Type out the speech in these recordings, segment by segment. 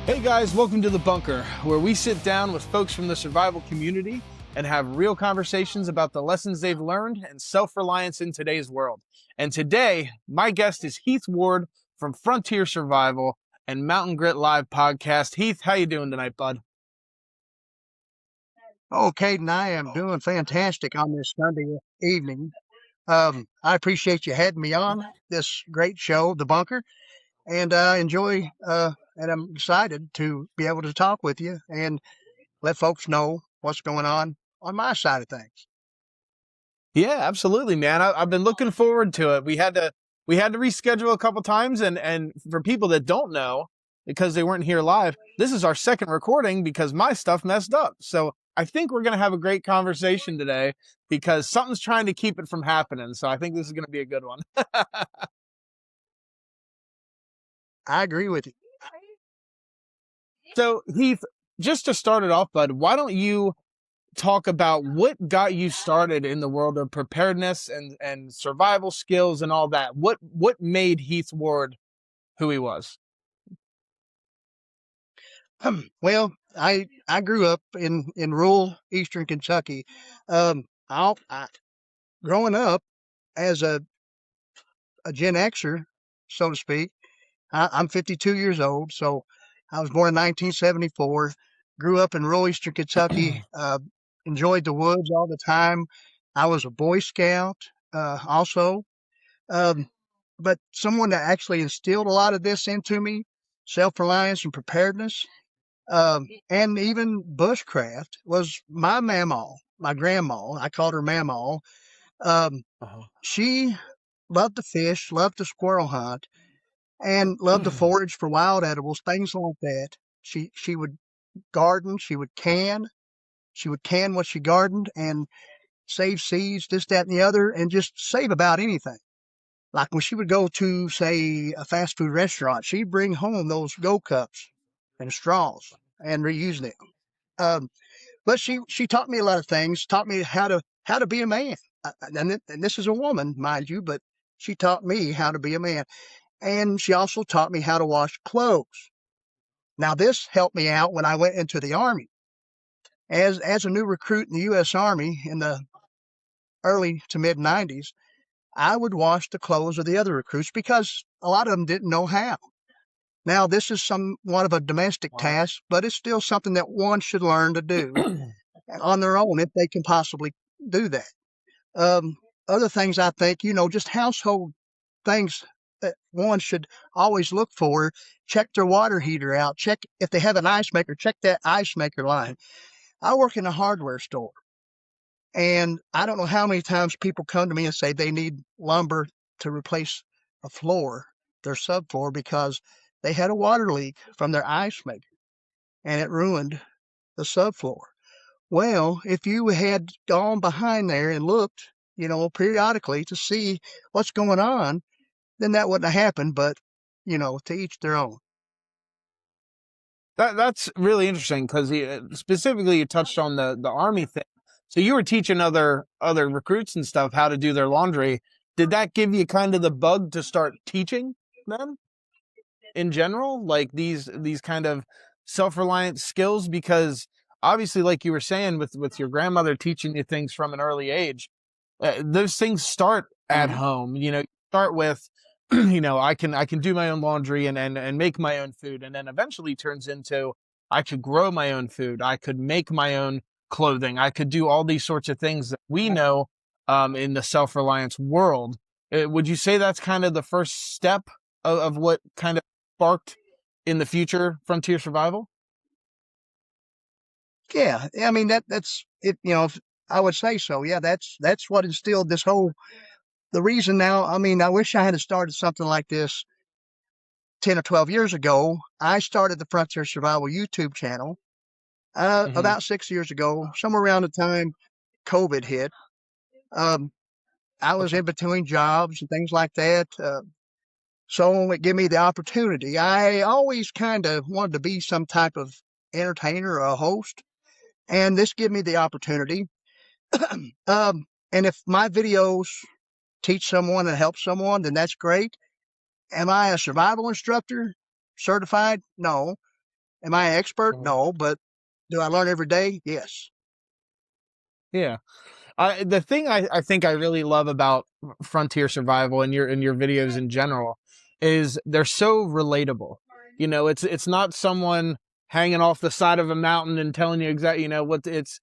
Hey guys, welcome to The Bunker, where we sit down with folks from the survival community and have real conversations about the lessons they've learned and self-reliance in today's world. And today, my guest is Heath Ward from Frontier Survival and Mountain Grit Live podcast. Heath, how you doing tonight, bud? Oh, Caden, I am doing fantastic on this Sunday evening. I appreciate you having me on this great show, The Bunker, and I enjoy and I'm excited to be able to talk with you and let folks know what's going on my side of things. Yeah, absolutely, man. I've been looking forward to it. We had to reschedule a couple times, and for people that don't know, because they weren't here live, this is our second recording because my stuff messed up. So I think we're gonna have a great conversation today because something's trying to keep it from happening. So I think this is gonna be a good one. I agree with you. So Heath, just to start it off, bud, why don't you talk about what got you started in the world of preparedness and survival skills and all that? What made Heath Ward who he was? Well, I grew up in rural Eastern Kentucky. I growing up as a Gen Xer, so to speak. I'm 52 years old, so I was born in 1974. Grew up in rural Eastern Kentucky. Enjoyed the woods all the time. I was a Boy Scout, also, um, but someone that actually instilled a lot of this into me: self-reliance and preparedness, and even bushcraft was my mamaw, my grandma. I called her mamaw. Um, Uh-huh. she loved to fish, loved to squirrel hunt, and loved to forage for wild edibles, things like that. She would garden, she would can what she gardened and save seeds, this, that, and the other, and just save about anything. Like when she would go to, say, a fast food restaurant, she'd bring home those go cups and straws and reuse them. Um, but she taught me a lot of things, taught me how to be a man. And this is a woman, mind you, but she taught me how to be a man. And she also taught me how to wash clothes. Now, this helped me out when I went into the Army. As a new recruit in the U.S. Army in the early to mid 90s, I would wash the clothes of the other recruits because a lot of them didn't know how. Now, this is somewhat of a domestic Wow. task, but it's still something that one should learn to do on their own if they can possibly do that. Um, Other things I think, just household things that one should always look for: check their water heater out, check if they have an ice maker, check that ice maker line. I work in a hardware store, and I don't know how many times people come to me and say they need lumber to replace a floor, their subfloor, because they had a water leak from their ice maker and it ruined the subfloor. Well, if you had gone behind there and looked, periodically to see what's going on, then that wouldn't have happened. But, to each their own. That's really interesting because specifically you touched on the Army thing. So you were teaching other recruits and stuff how to do their laundry. Did that give you kind of the bug to start teaching them in general, like these kind of self-reliant skills? Because obviously, like you were saying, with your grandmother teaching you things from an early age, those things start at Mhm. home. You start with, I can do my own laundry and make my own food, and then eventually turns into I could grow my own food, I could make my own clothing, I could do all these sorts of things that we know in the self-reliance world. Would you say that's kind of the first step of what kind of sparked in the future frontier survival? Yeah, I mean that's it. I would say so. Yeah, that's what instilled this whole. The reason now, I mean, I wish I had started something like this 10 or 12 years ago. I started the Frontier Survival YouTube channel Mm-hmm. about 6 years ago, somewhere around the time COVID hit. Um, I was Okay. in between jobs and things like that. So it gave me the opportunity. I always kind of wanted to be some type of entertainer or a host, and this gave me the opportunity. And if my videos teach someone and help someone, then that's great. Am I a survival instructor certified? No. Am I an expert? Mhm. No, but do I learn every day? Yes. Yeah. The thing I think I really love about Frontier Survival and your videos in general is they're so relatable. You know, it's not someone hanging off the side of a mountain and telling you exactly, you know, what it's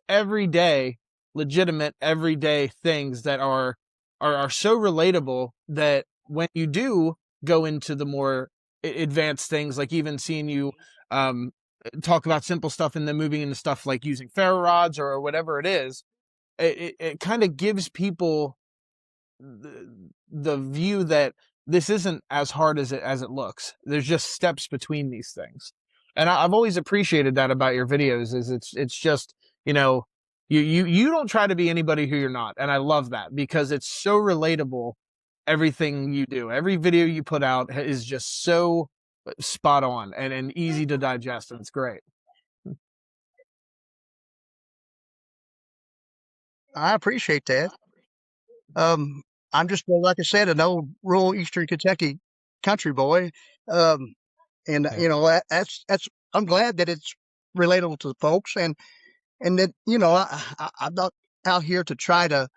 everyday, legitimate everyday things that are so relatable that when you do go into the more advanced things, like even seeing you um talk about simple stuff and then moving into stuff like using ferro rods or whatever it is, it kind of gives people the view that this isn't as hard as it looks. There's just steps between these things, and I've always appreciated that about your videos. Is it's just, you know, you don't try to be anybody who you're not, and I love that because it's so relatable. Everything you do, every video you put out is just so spot on and easy to digest, and it's great. I appreciate that. Um, I'm just, well, like I said, an old rural Eastern Kentucky country boy. Um, and Yeah. you know, that's, I'm glad that it's relatable to the folks and that, you know, I'm not out here to try to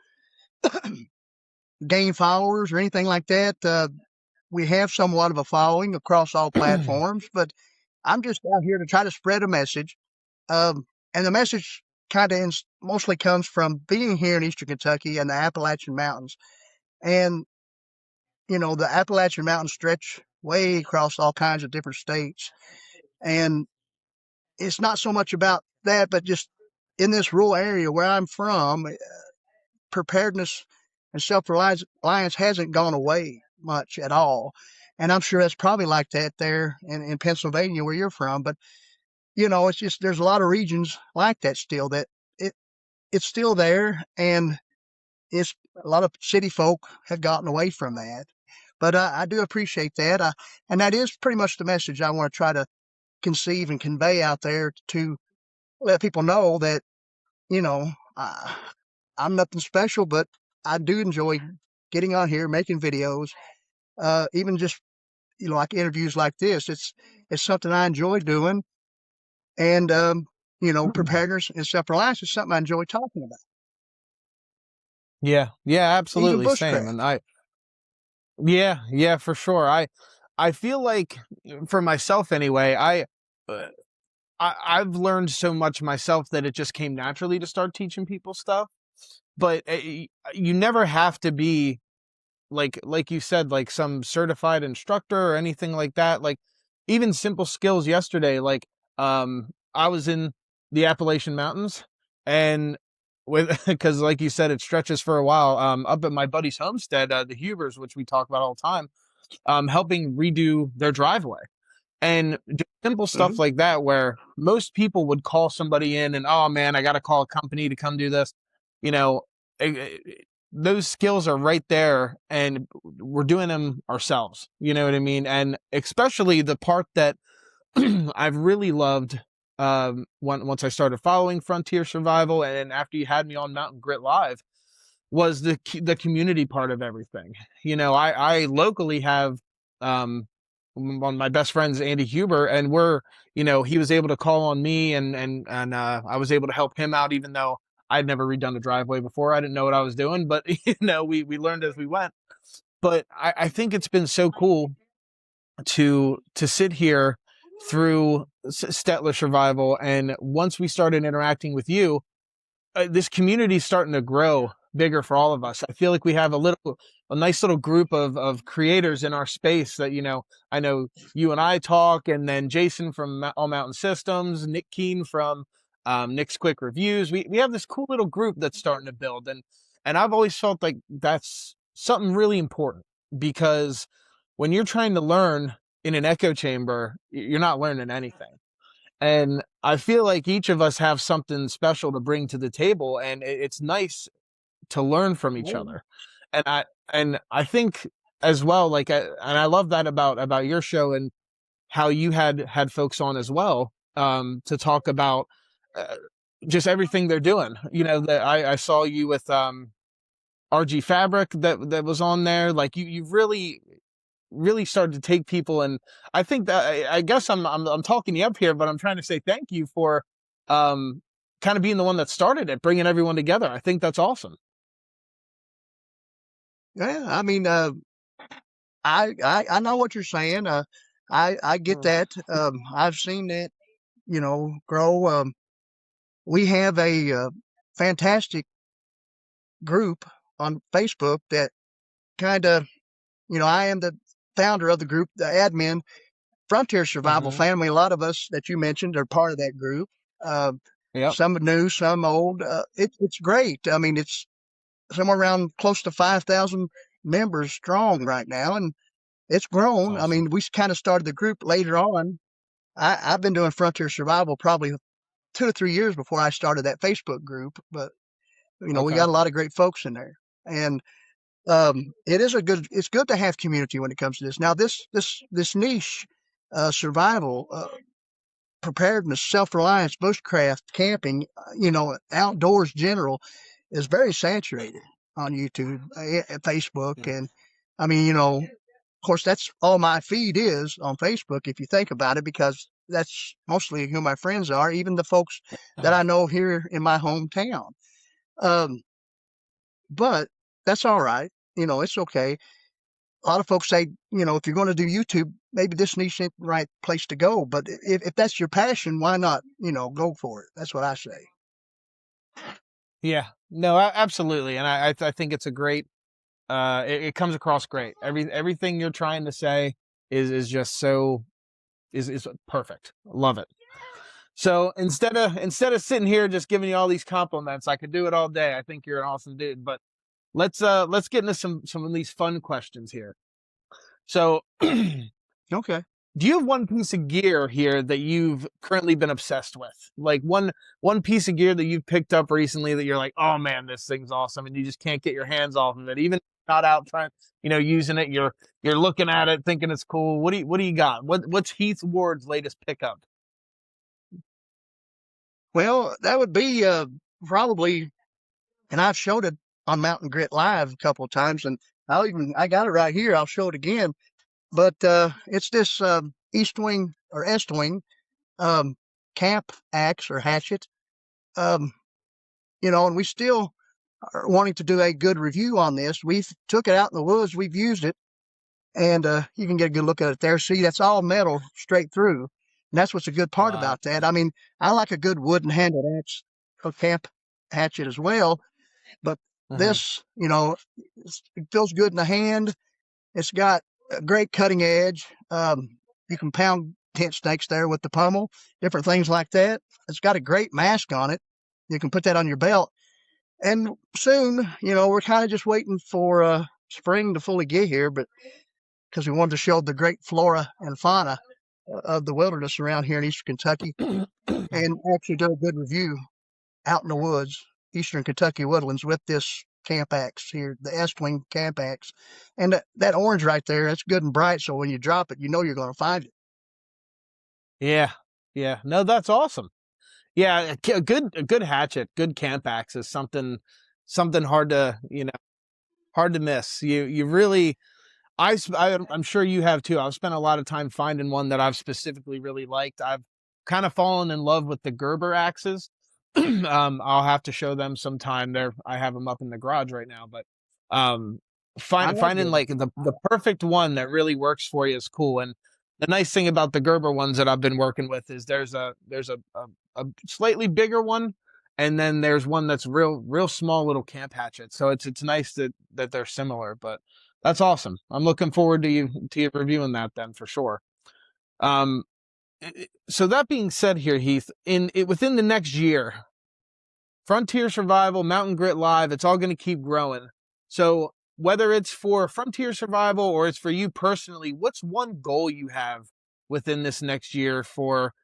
gain followers or anything like that. We have somewhat of a following across all platforms, but I'm just out here to try to spread a message. And the message kind of mostly comes from being here in Eastern Kentucky and the Appalachian Mountains. And, you know, the Appalachian Mountains stretch way across all kinds of different states. And it's not so much about that, but just in this rural area where I'm from, preparedness and self reliance hasn't gone away much at all. And I'm sure that's probably like that there in Pennsylvania where you're from. But, you know, it's just there's a lot of regions like that still that it it's still there. And it's a lot of city folk have gotten away from that. But I do appreciate that. And that is pretty much the message I want to try to conceive and convey out there to let people know that, you know, I'm nothing special, but I do enjoy getting on here, making videos, even just, you know, like interviews like this. It's something I enjoy doing. And, you know, preparedness and self reliance is something I enjoy talking about, Yeah, yeah, even absolutely same. And bushcraft. yeah, yeah, for sure. I feel like for myself anyway, uh, I've learned so much myself that it just came naturally to start teaching people stuff. But you never have to be like you said, like some certified instructor or anything like that. Like even simple skills yesterday, like I was in the Appalachian Mountains and with because like you said, it stretches for a while. Up at my buddy's homestead, the Hubers, which we talk about all the time, helping redo their driveway and just simple Hmm. stuff like that where most people would call somebody in and, oh man, I got to call a company to come do this. You know, those skills are right there and we're doing them ourselves. You know what I mean? And especially the part that I've really loved once I started following Frontier Survival and after you had me on Mountain Grit Live was the community part of everything. You know, I locally have one of my best friends, Andy Huber, and we're, you know, he was able to call on me and I was able to help him out even though I'd never redone a driveway before. I didn't know what I was doing, but you know, we learned as we went. But I think it's been so cool to sit here through Stetler Survival, and once we started interacting with you, this community is starting to grow bigger for all of us. I feel like we have a nice little group of creators in our space that, you know, I know you and I talk, and then Jason from All Mountain Systems, Nick Keen from Nick's Quick Reviews. We have this cool little group that's starting to build, and I've always felt like that's something really important because when you're trying to learn in an echo chamber, you're not learning anything. And I feel like each of us have something special to bring to the table, and it's nice to learn from each other. And I think as well, like, and I love that about your show and how you had folks on as well, to talk about uh, just everything they're doing. You know, that I saw you with RG Fabric that was on there. Like you've really really started to take people. And I think that I guess I'm talking you up here, but I'm trying to say thank you for um, kind of being the one that started it, bringing everyone together. I think that's awesome. Yeah, I mean, I know what you're saying. I get Mm. that. I've seen that, grow. We have a fantastic group on Facebook that kind of, I am the founder of the group, the admin, Frontier Survival Mm-hmm. Family. A lot of us that you mentioned are part of that group. Uh, Yep. some new, some old. It's great. I mean, it's somewhere around close to 5,000 members strong right now, and it's That's grown. I awesome. mean, we kind of started the group later on. I've been doing Frontier Survival probably 2 to 3 years before I started that Facebook group, but we Okay. got a lot of great folks in there, and it's good to have community when it comes to this. Now, this niche, survival, preparedness, self-reliance, bushcraft, camping, outdoors general, is very saturated on YouTube, Facebook, Yeah. and I mean, of course, that's all my feed is on Facebook, if you think about it, because that's mostly who my friends are, even the folks that I know here in my hometown. Um, but that's all right. It's okay. A lot of folks say, if you're going to do YouTube, maybe this niche ain't the right place to go. But if that's your passion, why not, go for it? That's what I say. Yeah. No, absolutely. And I think it's a great. It comes across great. Everything you're trying to say is just so is perfect. Love it. So instead of sitting here just giving you all these compliments, I could do it all day. I think you're an awesome dude. But let's get into some of these fun questions here. So Okay. do you have one piece of gear here that you've currently been obsessed with? Like one piece of gear that you've picked up recently that you're like, oh man, this thing's awesome, and you just can't get your hands off of it. Even if you're not out trying, using it. You're looking at it, thinking it's cool. What do you got? What's Heath Ward's latest pickup? Well, that would be probably, and I've showed it on Mountain Grit Live a couple of times, and I got it right here. I'll show it again. But it's this East Wing or Est Wing um, camp axe or hatchet. Um, and we still are wanting to do a good review on this. We've took it out in the woods. We've used it, and you can get a good look at it there. See, that's all metal straight through, and that's what's a good part Wow. about that. I mean, I like a good wooden handled axe, a camp hatchet as well. But Mm-hmm. this, it feels good in the hand. It's got a great cutting edge. You can pound tent stakes there with the pommel, different things like that. It's got a great mask on it. You can put that on your belt. And soon, we're kind of just waiting for spring to fully get here, but because we wanted to show the great flora and fauna of the wilderness around here in eastern Kentucky and actually do a good review out in the woods, eastern Kentucky woodlands with this camp axe here, the Estwing camp axe. And that orange right there, that's good and bright. So when you drop it, you're going to find it. Yeah. Yeah. No, that's awesome. Yeah, a good hatchet, good camp axe is something hard to miss. You really I'm sure you have too. I've spent a lot of time finding one that I've specifically really liked. I've kind of fallen in love with the Gerber axes. I'll have to show them sometime. I have them up in the garage right now, but um, I like finding good. like the perfect one that really works for you is cool. And the nice thing about the Gerber ones that I've been working with is there's a slightly bigger one, and then there's one that's real small little camp hatchet. So it's nice that they're similar, but that's awesome. I'm looking forward to you reviewing that then for sure. Um, so that being said, here, Heath, within the next year, Frontier Survival, Mountain Grit Live, it's all going to keep growing. So whether it's for Frontier Survival or it's for you personally, what's one goal you have within this next year for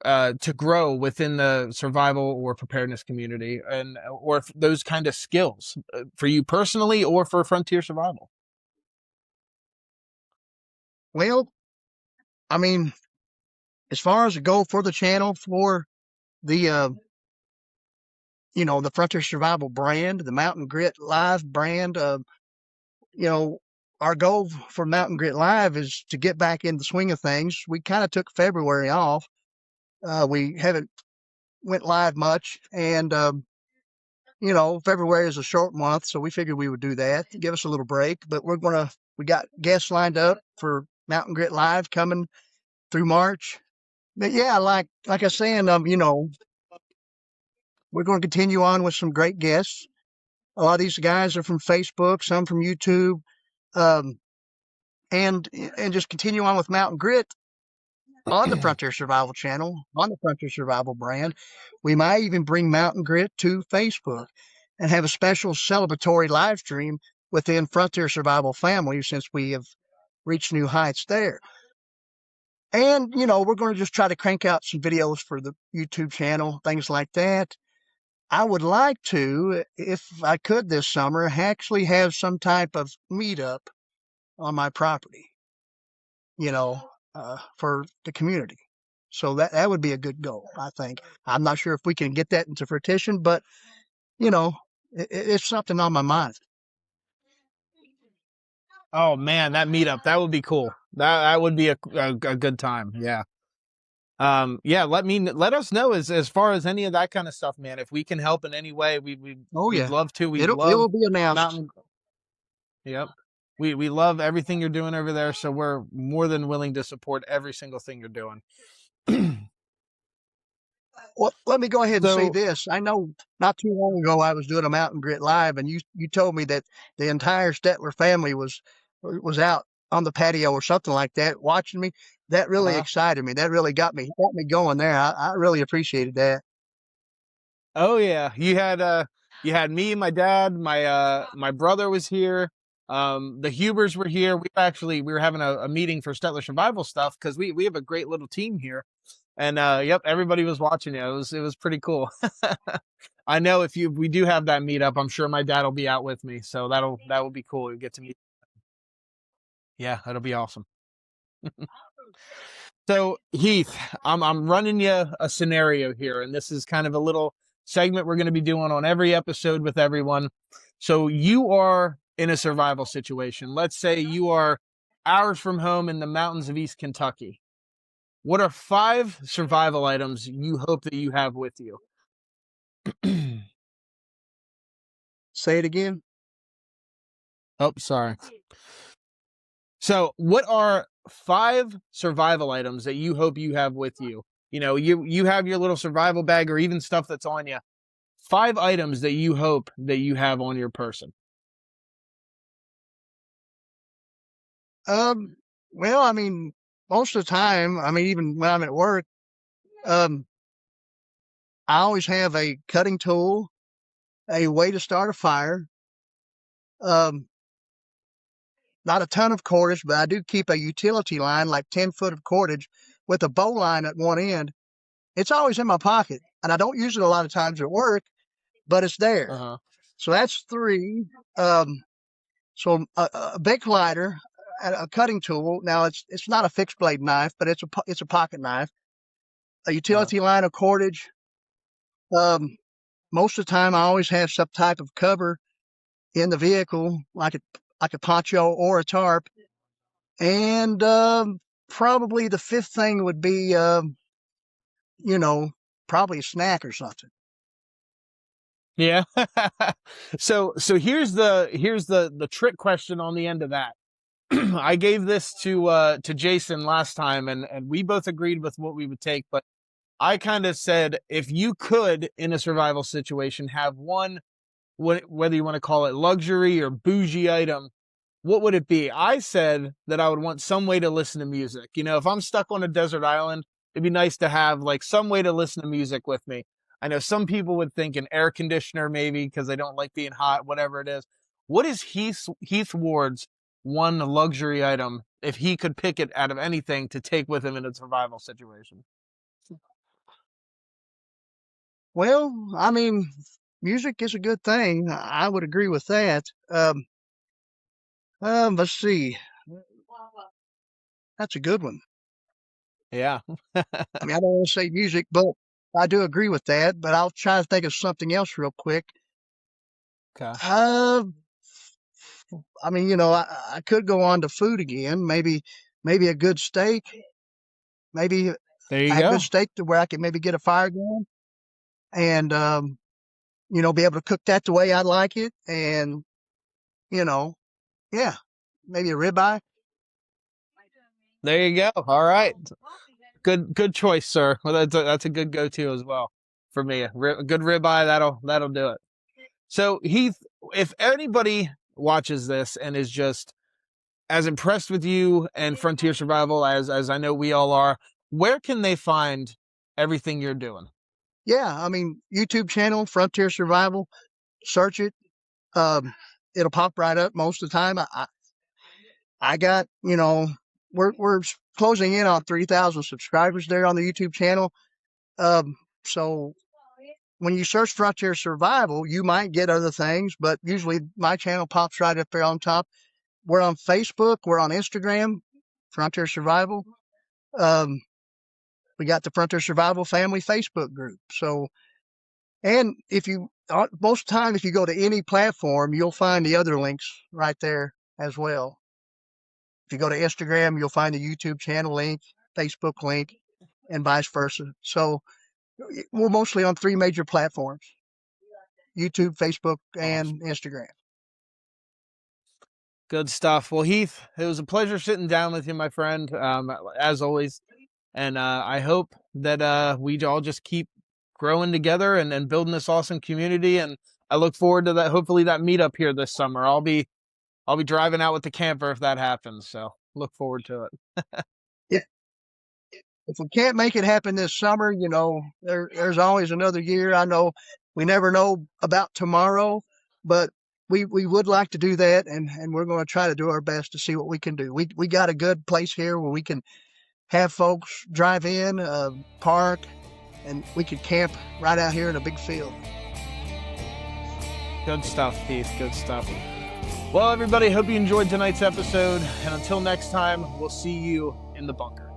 to grow within the survival or preparedness community, and or those kind of skills for you personally or for Frontier Survival? Well, I mean, as far as a goal for the channel, for the, the Frontier Survival brand, the Mountain Grit Live brand, you know, our goal for Mountain Grit Live is to get back in the swing of things. We kind of took February off. We haven't went live much, and February is a short month, so we figured we would do that, give us a little break. But we got guests lined up for Mountain Grit Live coming through March. But yeah, like I was saying, we're going to continue on with some great guests. A lot of these guys are from Facebook, some from YouTube, um, and just continue on with Mountain Grit on the Frontier Survival channel, on the Frontier Survival brand. We might even bring Mountain Grit to Facebook and have a special celebratory live stream within Frontier Survival family since we have reached new heights there. And, we're going to just try to crank out some videos for the YouTube channel, things like that. I would like to, if I could this summer, actually have some type of meetup on my property, for the community. So that would be a good goal, I think. I'm not sure if we can get that into fruition, but, it's something on my mind. Oh man, that meetup, that would be cool. That would be a good time. Yeah. Yeah, let us know as far as any of that kind of stuff, man. If we can help in any way, Oh, we'd yeah. love to. We It love will be announced. Mountain. Yep. We love everything you're doing over there, so we're more than willing to support every single thing you're doing. Well, let me go ahead and say So, this. I know not too long ago I was doing a Mountain Grit Live, and you told me that the entire Stetler family was out on the patio or something like that watching me. That really uh, excited me. That really got me going there. I really appreciated that. oh yeah, you had me, my dad, my brother was here. The Hubers were here. We were having a meeting for Stetler Survival stuff because we have a great little team here. And yep, everybody was watching it. It was pretty cool. I know if we do have that meetup, I'm sure my dad will be out with me, so that will be cool. We get to meet. Yeah, that'll be awesome. So Heath, I'm running you a scenario here, and this is kind of a little segment we're going to be doing on every episode with everyone. So you are in a survival situation. Let's say you are hours from home in the mountains of East Kentucky. What are 5 survival items you hope that you have with you? Say it again. Oh, sorry. So, what are 5 survival items that you hope you have with you? You have your little survival bag or even stuff that's on you. 5 items that you hope that you have on your person. Um, well, I mean, most of the time, I mean, even when I'm at work, um, I always have a cutting tool, a way to start a fire, um, not a ton of cordage, but I do keep a utility line, like 10 foot of cordage with a bow line at one end. It's always in my pocket, and I don't use it a lot of times at work, but it's Uh there. huh. So that's three. Um, so a big lighter, a cutting tool. Now it's not a fixed blade knife, but it's a pocket knife. A Uh huh. utility line of cordage. Um, most of the time, I always have some type of cover in the vehicle, like a poncho or a tarp. And probably the fifth thing would be, you know, probably a snack or something. Yeah. So here's the trick question on the end of that. I gave this to Jason last time, and we both agreed with what we would take, but I kind of said if you could in a survival situation have one, whether you want to call it luxury or bougie item, what would it be? I said that I would want some way to listen to music. If I'm stuck on a desert island, it'd be nice to have like some way to listen to music with me. I know some people would think an air conditioner maybe because they don't like being hot, whatever it is. What is Heath Ward's one luxury item if he could pick it out of anything to take with him in a survival situation? Well, I mean, music is a good thing. I would agree with that. Let's see. That's a good one. Yeah. I mean, I don't want to say music, but I do agree with that. But I'll try to think of something else real quick. Okay. Uh, I mean, I could go on to food again. Maybe a good steak. Maybe There you a good go. steak to where I can maybe get a fire going and be able to cook that the way I like it. And you know, yeah, maybe a ribeye. There you go. All right. Good choice, sir. Well, that's a good go-to as well for me. A good ribeye, that'll do it. So Heath, if anybody watches this and is just as impressed with you and Frontier Survival as I know we all are, where can they find everything you're doing? Yeah, I mean, YouTube channel Frontier Survival. Search it. Um, it'll pop right up most of the time. I got, we're closing in on 3,000 subscribers there on the YouTube channel. So when you search Frontier Survival, you might get other things, but usually my channel pops right up there on top. We're on Facebook. We're on Instagram, Frontier Survival. Um, we got the Frontier Survival Family Facebook group. So, and most of the time, if you go to any platform, you'll find the other links right there as well. If you go to Instagram, you'll find the YouTube channel link, Facebook link, and vice versa. So we're mostly on 3 major platforms: YouTube, Facebook, Awesome. and Instagram. Good stuff. Well, Heath, it was a pleasure sitting down with you, my friend, as always. And I hope that we all just keep growing together and building this awesome community. And I look forward to that. Hopefully, that meetup here this summer. I'll be driving out with the camper if that happens. So look forward to it. Yeah. If we can't make it happen this summer, there's always another year. I know we never know about tomorrow, but we would like to do that, and we're going to try to do our best to see what we can do. We got a good place here where we can have folks drive in, park, and we could camp right out here in a big field. Good stuff, Heath. Good stuff. Well, everybody, hope you enjoyed tonight's episode. And until next time, we'll see you in the bunker.